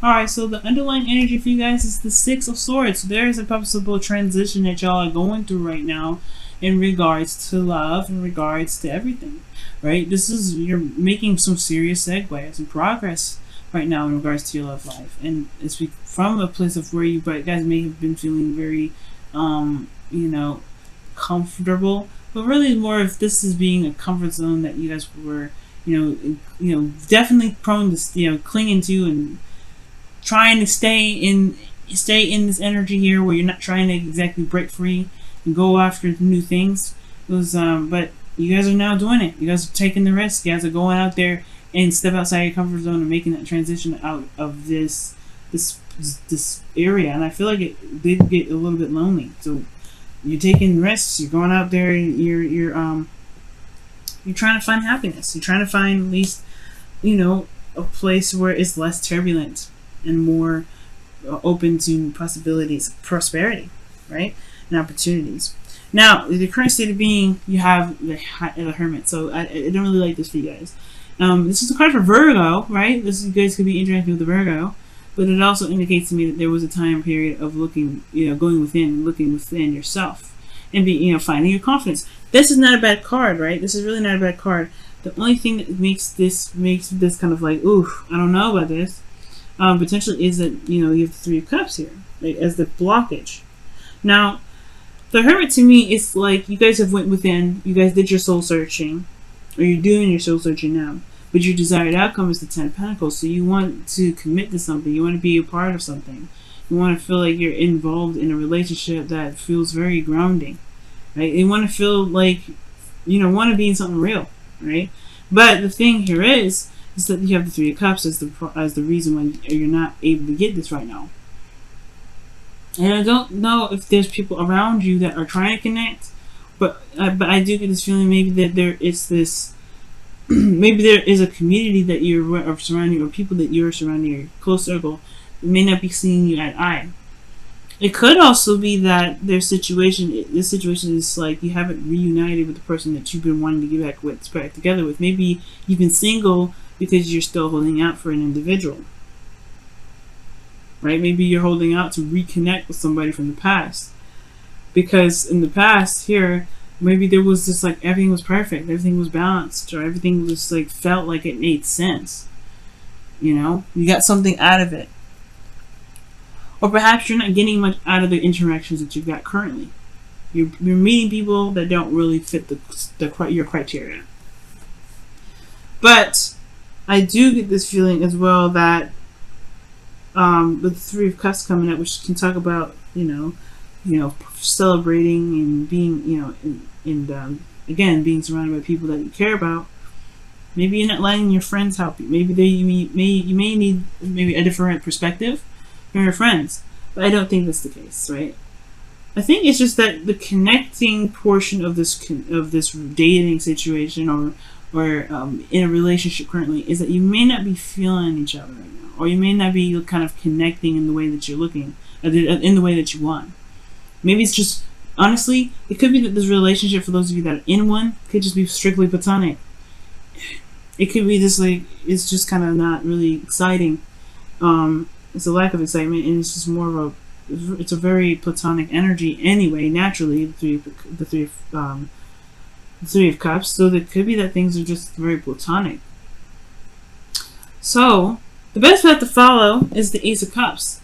Alright, so the underlying energy for you guys is the Six of Swords. There is a possible transition that y'all are going through right now in regards to love, in regards to everything, right? This is, you're making some serious segues and progress right now in regards to your love life. And it's from a place of where you guys may have been feeling very, you know, comfortable, but really more if this is being a comfort zone that you guys were, you know, definitely prone to, you know, clinging to and trying to stay in this energy here where you're not trying to exactly break free and go after new things. It was, but you guys are now doing it. You guys are taking the risk. You guys are going out there and step outside your comfort zone and making that transition out of this area. And I feel like it did get a little bit lonely. So you're taking risks. You're going out there. You're trying to find happiness. You're trying to find at least, you know, a place where it's less turbulent and more open to possibilities of prosperity, right? And opportunities. Now, the current state of being, you have the Hermit. So I don't really like this for you guys. This is a card for Virgo, right? You guys could be interacting with the Virgo, but it also indicates to me that there was a time period of looking, you know, going within, looking within yourself, and you know, finding your confidence. This is not a bad card, right? This is really not a bad card. The only thing that makes this kind of like, oof, I don't know about this. Potentially is that, you know, you have the Three of Cups here, right, as the blockage. Now, the Hermit to me is like you guys have went within, you guys did your soul searching, or you're doing your soul searching now, but your desired outcome is the Ten of Pentacles. So you want to commit to something, you want to be a part of something, you want to feel like you're involved in a relationship that feels very grounding, right? You want to feel like, you know, want to be in something real, right? But the thing here is that you have the Three of Cups as the reason why you're not able to get this right now. And I don't know if there's people around you that are trying to connect, but I do get this feeling maybe that there is this, maybe there is a community that you're surrounding, or people that you're surrounding, your close circle, that may not be seeing you at eye. It could also be that this situation is like you haven't reunited with the person that you've been wanting to get back together with. Maybe you've been single because you're still holding out for an individual, right? Maybe you're holding out to reconnect with somebody from the past, because in the past here, maybe there was just like everything was perfect, everything was balanced, or everything was like felt like it made sense. You know, you got something out of it, or perhaps you're not getting much out of the interactions that you've got currently. You're meeting people that don't really fit your criteria. But I do get this feeling as well that with the Three of Cups coming up, which can talk about, you know, celebrating and being, you know, and again, being surrounded by people that you care about. Maybe you're not letting your friends help you. Maybe you may need maybe a different perspective from your friends. But I don't think that's the case, right? I think it's just that the connecting portion of this dating situation or in a relationship currently is that you may not be feeling each other right now, or you may not be kind of connecting in the way that you're looking, in the way that you want. Maybe it's just, honestly, it could be that this relationship, for those of you that are in one, could just be strictly platonic. It could be just like, it's just kind of not really exciting. It's a lack of excitement, and it's just more of it's a very platonic energy anyway, naturally, the Three of Cups. So it could be that things are just very platonic. So the best path to follow is the Ace of Cups,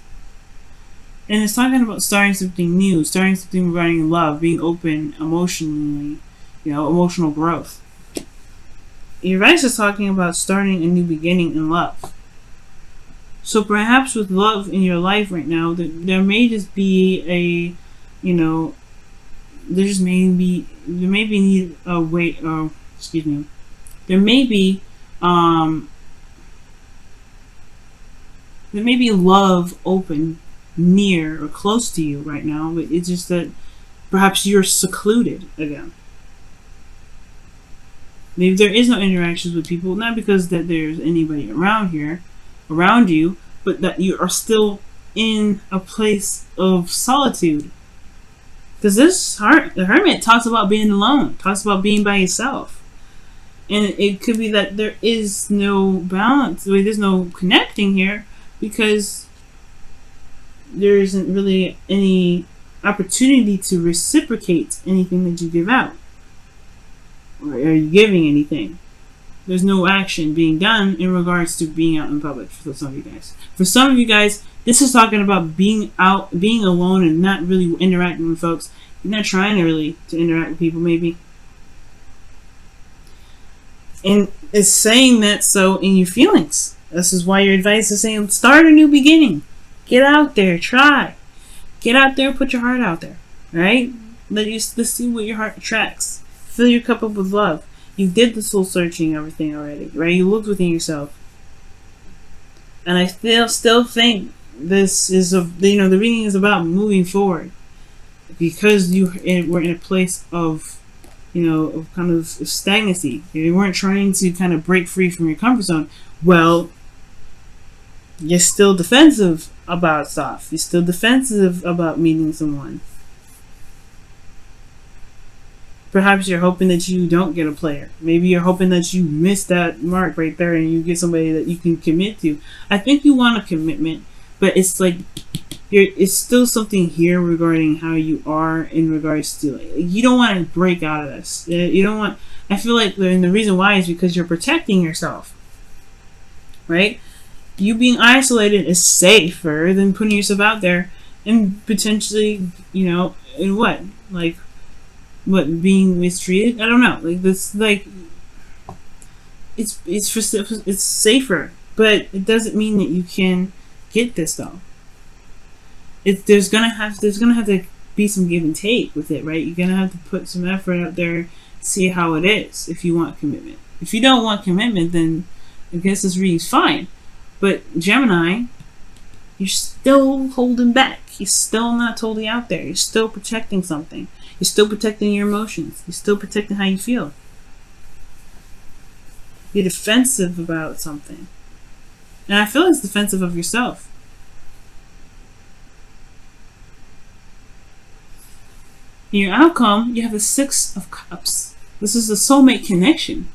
and it's talking about starting something new, starting something regarding love, being open emotionally, you know, emotional growth. Your advice is talking about starting a new beginning in love. So perhaps with love in your life right now, there may just be a, you know, there may be a way, excuse me, there may be love open near or close to you right now, but it's just that perhaps you're secluded again. Maybe there is no interactions with people, not because that there's anybody around you, but that you are still in a place of solitude. Because the Hermit talks about being alone, talks about being by yourself. And it could be that there is no balance, there's no connecting here, because there isn't really any opportunity to reciprocate anything that you give out. Or are you giving anything? There's no action being done in regards to being out in public for some of you guys. For some of you guys, this is talking about being out, being alone, and not really interacting with folks. You're not trying to interact with people, maybe. And it's saying that so in your feelings. This is why your advice is saying start a new beginning. Get out there, try. Get out there, put your heart out there. Right? Let's see what your heart attracts. Fill your cup up with love. You did the soul searching, everything already, right? You looked within yourself, and I still think this is the reading is about moving forward, because we're in a place of, of kind of stagnancy. You weren't trying to kind of break free from your comfort zone. Well, you're still defensive about stuff. You're still defensive about meeting someone. Perhaps you're hoping that you don't get a player. Maybe you're hoping that you miss that mark right there and you get somebody that you can commit to. I think you want a commitment, but it's like it's still something here regarding how you are in regards to, you don't want to break out of this. You don't want. I feel like the reason why is because you're protecting yourself, right? You being isolated is safer than putting yourself out there and potentially, in what, like. What, being mistreated? I don't know. Like this, like it's safer, but it doesn't mean that you can get this though. There's gonna have to be some give and take with it, right? You're gonna have to put some effort out there, see how it is. If you want commitment, if you don't want commitment, then I guess this reading's fine. But Gemini, you're still holding back. You're still not totally out there. You're still protecting something. You're still protecting your emotions. You're still protecting how you feel. You're defensive about something. And I feel it's defensive of yourself. In your outcome, you have the 6 of Cups. This is a soulmate connection.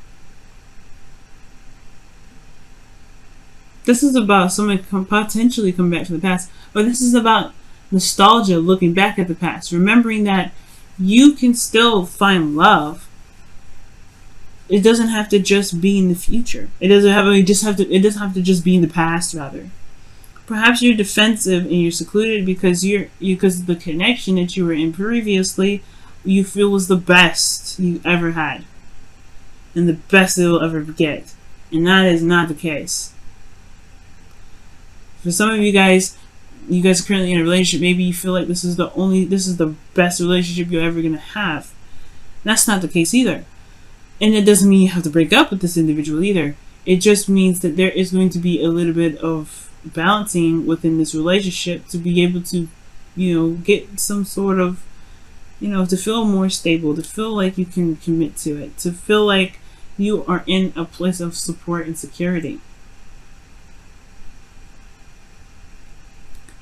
This is about someone potentially coming back to the past. Or this is about nostalgia, looking back at the past. Remembering that you can still find love. It doesn't have to just be in the future. It doesn't have to just be in the past, rather. Perhaps you're defensive and you're secluded because the connection that you were in previously, you feel was the best you ever had. And the best you'll ever get. And that is not the case. For some of you guys are currently in a relationship. Maybe you feel like this is the best relationship you're ever gonna have. That's not the case either. And it doesn't mean you have to break up with this individual either. It just means that there is going to be a little bit of balancing within this relationship to be able to, get some sort of, to feel more stable, to feel like you can commit to it, to feel like you are in a place of support and security.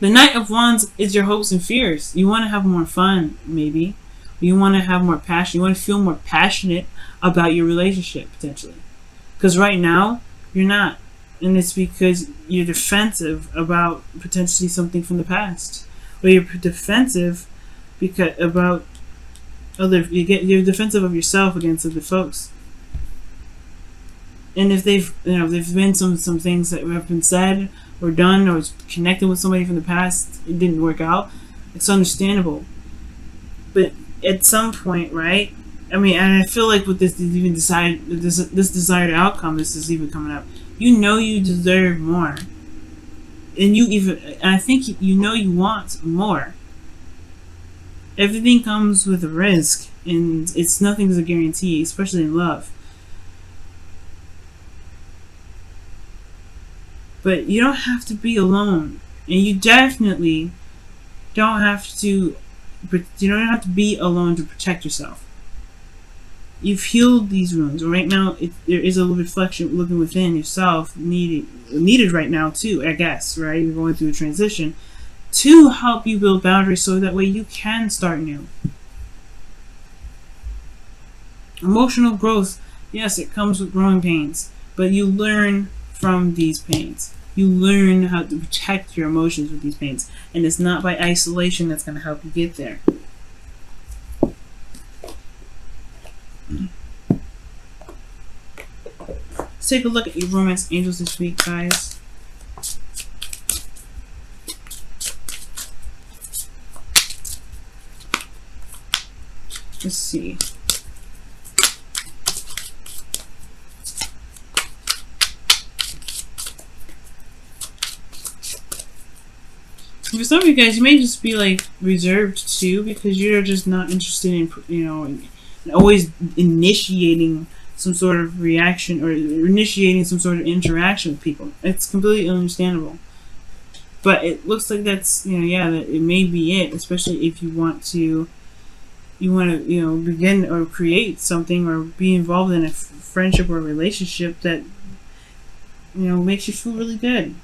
The Knight of Wands is your hopes and fears. You want to have more fun, maybe. You want to have more passion. You want to feel more passionate about your relationship, potentially. Because right now, you're not. And it's because you're defensive about potentially something from the past. Or you're defensive because you're defensive of yourself against other folks. And if they've been some things that have been said or done or connected with somebody from the past, it didn't work out, it's understandable. But at some point, right? I mean, and I feel like with this desired outcome, this is even coming up. You deserve more, and I think you want more. Everything comes with a risk, and nothing's a guarantee, especially in love. But you don't have to be alone, and you definitely don't have to. You don't have to be alone to protect yourself. You've healed these wounds. Right now, there is a little reflection looking within yourself needed right now too, I guess, right? You're going through a transition to help you build boundaries so that way you can start new. Emotional growth, yes, it comes with growing pains, but you learn from these pains. You learn how to protect your emotions with these paints. And it's not by isolation that's going to help you get there. Let's take a look at your romance angels this week, guys. Let's see. For some of you guys, you may just be like reserved too, because you're just not interested in, you know, in always initiating some sort of reaction or initiating some sort of interaction with people. It's completely understandable. But it looks like that's, you know, yeah, that it may be it, especially if you want to, you know, begin or create something or be involved in a friendship or a relationship that, you know, makes you feel really good.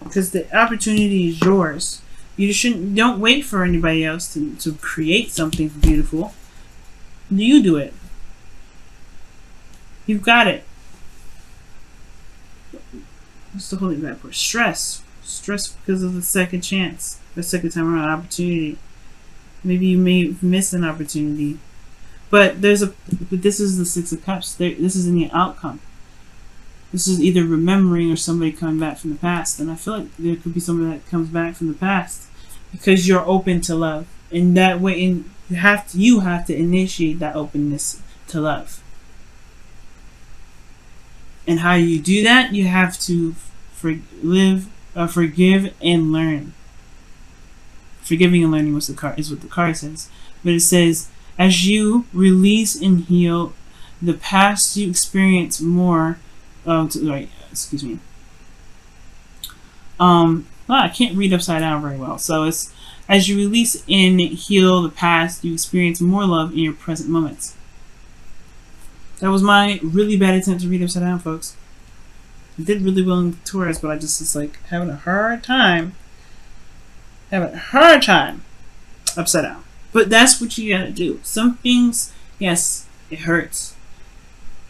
Because the opportunity is yours. You don't wait for anybody else to create something beautiful. You do it. You've got it. What's the holy back for? Stress. Stress because of the second chance. The second time around opportunity. Maybe you may miss an opportunity. But this is the Six of Cups. This is in the outcome. This is either remembering or somebody coming back from the past. And I feel like there could be somebody that comes back from the past because you're open to love. And that way, you have to initiate that openness to love. And how you do that? You have to forgive and learn. Forgiving and learning is what the card says. But it says, as you release and heal the past, you experience more. Excuse me. I can't read upside down very well. So it's, as you release and heal the past, you experience more love in your present moments. That was my really bad attempt to read upside down, folks. I did really well in Taurus, but I just was like having a hard time. Upside down. But that's what you gotta do. Some things, yes, it hurts.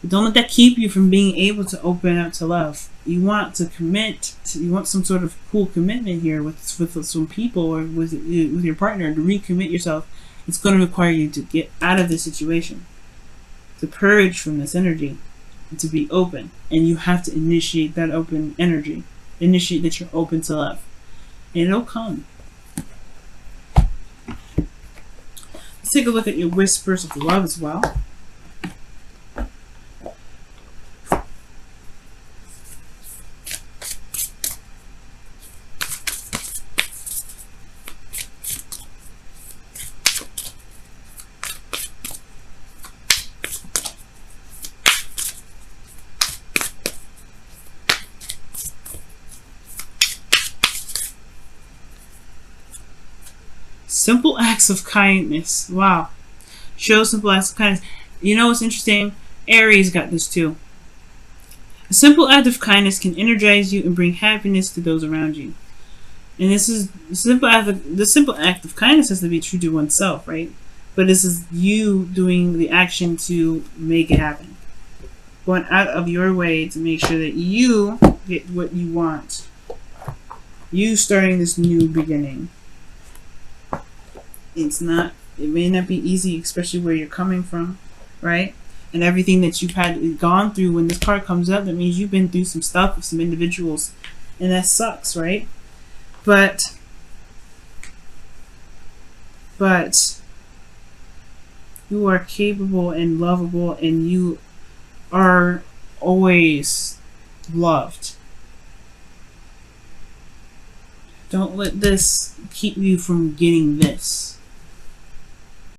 But don't let that keep you from being able to open up to love. You want to commit. You want some sort of cool commitment here with some people or with your partner to recommit yourself. It's going to require you to get out of this situation, to purge from this energy, and to be open. And you have to initiate that open energy. Initiate that you're open to love, and it'll come. Let's take a look at your whispers of love as well. Simple acts of kindness. Wow. Show simple acts of kindness. You know what's interesting? Aries got this too. A simple act of kindness can energize you and bring happiness to those around you. And this is the simple act of kindness has to be true to oneself, right? But this is you doing the action to make it happen. Going out of your way to make sure that you get what you want. You starting this new beginning. It may not be easy, especially where you're coming from, right? And everything that you've gone through. When this card comes up, that means you've been through some stuff with some individuals, and that sucks, right? But you are capable and lovable, and you are always loved. Don't let this keep you from getting this.